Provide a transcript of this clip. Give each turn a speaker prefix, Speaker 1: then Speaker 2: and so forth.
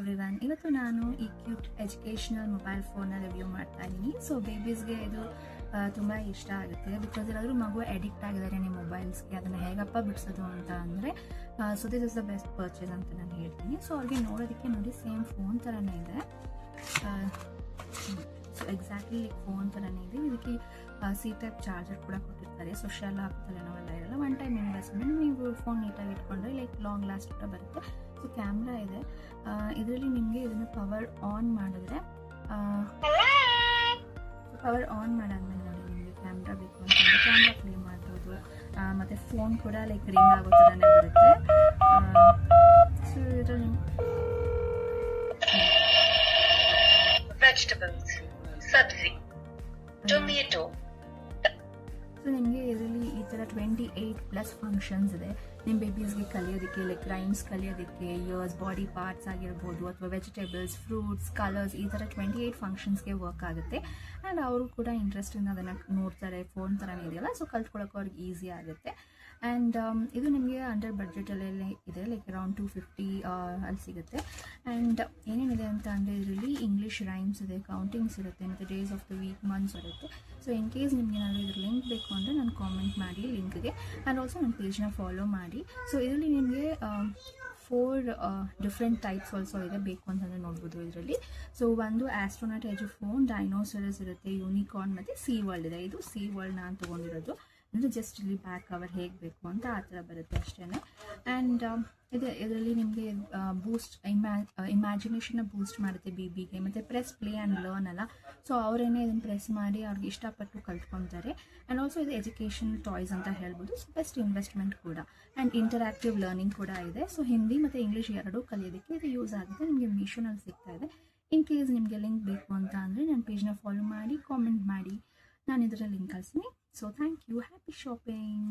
Speaker 1: Everyone, ಇವತ್ತು ನಾನು ಈ ಕ್ಯೂಟ್ ಎಜುಕೇಷನಲ್ ಮೊಬೈಲ್ ಫೋನ್ನ ರಿವ್ಯೂ ಮಾಡ್ತಾ ಇದ್ದೀನಿ. ಸೊ ಬೇಬೀಸ್ಗೆ ಇದು ತುಂಬ ಇಷ್ಟ ಆಗುತ್ತೆ. ಬಿಕಾಸ್ ಏನಾದರೂ ಮಗು ಅಡಿಕ್ಟ್ ಆಗಿದ್ದಾರೆ ನಿಮ್ಮ ಮೊಬೈಲ್ಸ್ಗೆ, ಅದನ್ನು ಹೇಗಪ್ಪ ಬಿಡಿಸೋದು ಅಂತ ಅಂದರೆ so this is the best purchase ಅಂತ ನಾನು ಹೇಳ್ತೀನಿ. ಸೊ ಅವ್ರಿಗೆ ನೋಡೋದಕ್ಕೆ ನೋಡಿ ಸೇಮ್ ಫೋನ್ ಥರನೇ ಇದೆ. ಸೊ ಎಕ್ಸಾಕ್ಟ್ಲಿ ಲೈಕ್ ಫೋನ್ ಥರನೇ ಇದೆ. ಇದಕ್ಕೆ ಸಿ ಟೈಪ್ ಚಾರ್ಜರ್ ಕೂಡ ಕೊಟ್ಟಿರ್ತಾರೆ. ಸೊ ಶೆಲ್ ಹಾಕೋದಲ್ಲ ನಾವೆಲ್ಲ ಇರಲ್ಲ. ಒನ್ ಟೈಮ್ ಇನ್ವೆಸ್ಟ್ಮೆಂಟ್, ನೀವು ಫೋನ್ ನೀಟಾಗಿ ಇಟ್ಕೊಂಡ್ರೆ ಲೈಕ್ ಲಾಂಗ್ ಲಾಸ್ಟ್ ಕೂಡ ಬರುತ್ತೆ. ಸೊ ಕ್ಯಾಮ್ರಾ ಇದೆ. ಇದರಲ್ಲಿ ನಿಮಗೆ ಇದನ್ನು ಪವರ್ ಆನ್ ಮಾಡಿದ್ರೆ ಪವರ್ ಆನ್ ಮಾಡಾದ್ಮೇಲೆ ನೋಡಿ ನಿಮಗೆ ಕ್ಯಾಮ್ರಾ ಬೇಕು ಅಂತಂದರೆ ಕ್ಯಾಮ್ರಾ ಪ್ಲೇ ಮಾಡ್ಬೋದು. ಮತ್ತು ಫೋನ್ ಕೂಡ ಲೈಕ್ ರಿಂಗ್ ಆಗೋ ಥರನೇ ಬರುತ್ತೆ. ಸೊ ಇದರಲ್ಲಿ
Speaker 2: ವೆಜಿಟೇಬಲ್ಸ್, ಸಬ್ಜಿ, ಟೊಮೆಟೊ.
Speaker 1: ಸೊ ನಿಮಗೆ ಇದರಲ್ಲಿ ಈ ಥರ 28+ ಫಂಕ್ಷನ್ಸ್ ಇದೆ. ನಿಮ್ಮ ಬೇಬೀಸ್ಗೆ ಕಲಿಯೋದಕ್ಕೆ, ಲೈಕ್ ರೈಮ್ಸ್ ಕಲಿಯೋದಕ್ಕೆ, ಇಯರ್ಸ್, ಬಾಡಿ ಪಾರ್ಟ್ಸ್ ಆಗಿರ್ಬೋದು, ಅಥವಾ ವೆಜಿಟೇಬಲ್ಸ್, ಫ್ರೂಟ್ಸ್, ಕಲರ್ಸ್, ಈ ಥರ 28 ಫಂಕ್ಷನ್ಸ್ಗೆ ವರ್ಕ್ ಆಗುತ್ತೆ. ಆ್ಯಂಡ್ ಅವರು ಕೂಡ ಇಂಟ್ರೆಸ್ಟಿಂದ ಅದನ್ನು ನೋಡ್ತಾರೆ. ಫೋನ್ ಥರನೇ ಇದೆಯಲ್ಲ, ಸೊ ಕಲ್ತ್ಕೊಳ್ಳೋಕೆ ಅವ್ರಿಗೆ ಈಸಿ ಆಗುತ್ತೆ. ಆ್ಯಂಡ್ ಇದು ನಿಮಗೆ ಅಂಡರ್ ಬಡ್ಜೆಟಲ್ಲೇ ಇದೆ, ಲೈಕ್ ಅರೌಂಡ್ 250 ಅಲ್ಲಿ ಸಿಗುತ್ತೆ. ಆ್ಯಂಡ್ ಏನೇನಿದೆ ಅಂತ ಅಂದರೆ ಇದರಲ್ಲಿ ಇಂಗ್ಲೀಷ್ ರೈಮ್ಸ್ ಇದೆ, ಕೌಂಟಿಂಗ್ಸ್ ಇರುತ್ತೆ, ಮತ್ತು days of the week, months ಇರುತ್ತೆ. ಸೊ ಇನ್ ಕೇಸ್ ನಿಮಗೆ ಏನಾದರೂ ಇದ್ರ ಲಿಂಕ್ ಬೇಕು ಅಂದರೆ ನಾನು ಕಾಮೆಂಟ್ ಮಾಡಿ ಲಿಂಕ್ಗೆ. ಆ್ಯಂಡ್ ಆಲ್ಸೋ ನನ್ನ ಪೇಜ್ನ ಫಾಲೋ ಮಾಡಿ. ಸೊ ಇದರಲ್ಲಿ ನಿಮಗೆ 4 ಡಿಫ್ರೆಂಟ್ ಟೈಪ್ಸ್ ಆಲ್ಸೋ ಇದೆ, ಬೇಕು ಅಂತಂದರೆ ನೋಡ್ಬೋದು ಇದರಲ್ಲಿ. ಸೊ ಒಂದು ಆಸ್ಟ್ರೋನಾಟ್ ಎಜುಫೋನ್, ಡೈನೋಸರಸ್ ಇರುತ್ತೆ, ಯೂನಿಕಾರ್ನ್ ಮತ್ತು ಸೀ ವರ್ಲ್ಡ್ ಇದೆ. ಇದು ಸೀ ವರ್ಲ್ಡ್ ನಾನು ತೊಗೊಂಡಿರೋದು. ಅಂದರೆ ಜಸ್ಟ್ ಇಲ್ಲಿ ಬ್ಯಾಕ್ ಕವರ್ ಹೇಗೆ ಬೇಕು ಅಂತ ಆ ಥರ ಬರುತ್ತೆ ಅಷ್ಟೇ. ಆ್ಯಂಡ್ ಇದರಲ್ಲಿ ನಿಮಗೆ ಬೂಸ್ಟ್ ಇಮ್ಯಾಜಿನೇಷನ್ನ ಬೂಸ್ಟ್ ಮಾಡುತ್ತೆ ಬೇಬಿಗೆ. ಮತ್ತು ಪ್ರೆಸ್ ಪ್ಲೇ ಆ್ಯಂಡ್ ಲರ್ನ್ ಅಲ್ಲ, ಸೊ ಅವರೇನೇ ಇದನ್ನು ಪ್ರೆಸ್ ಮಾಡಿ ಅವ್ರಿಗೆ ಇಷ್ಟಪಟ್ಟು ಕಲ್ತ್ಕೊತಾರೆ. ಆ್ಯಂಡ್ ಆಲ್ಸೋ ಇದು ಎಜುಕೇಷನ್ ಟಾಯ್ಸ್ ಅಂತ ಹೇಳ್ಬೋದು. ಸೊ ಬೆಸ್ಟ್ ಇನ್ವೆಸ್ಟ್ಮೆಂಟ್ ಕೂಡ. ಆ್ಯಂಡ್ ಇಂಟರಾಕ್ಟಿವ್ ಲರ್ನಿಂಗ್ ಕೂಡ ಇದೆ. ಸೊ ಹಿಂದಿ ಮತ್ತು ಇಂಗ್ಲೀಷ್ ಎರಡೂ ಕಲಿಯೋದಕ್ಕೆ ಇದು ಯೂಸ್ ಆಗುತ್ತೆ. ನಿಮಗೆ ಮೀಶೋನಲ್ಲಿ ಸಿಗ್ತಾ ಇದೆ. ಇನ್ ಕೇಸ್ ನಿಮಗೆ ಲಿಂಕ್ ಬೇಕು ಅಂತ ಅಂದರೆ ನನ್ನ ಪೇಜ್ನ ಫಾಲೋ ಮಾಡಿ, ಕಾಮೆಂಟ್ ಮಾಡಿ, ನಾನು ಇದರ ಲಿಂಕ್ ಕಳಿಸ್ತೀನಿ. So thank you. Happy shopping.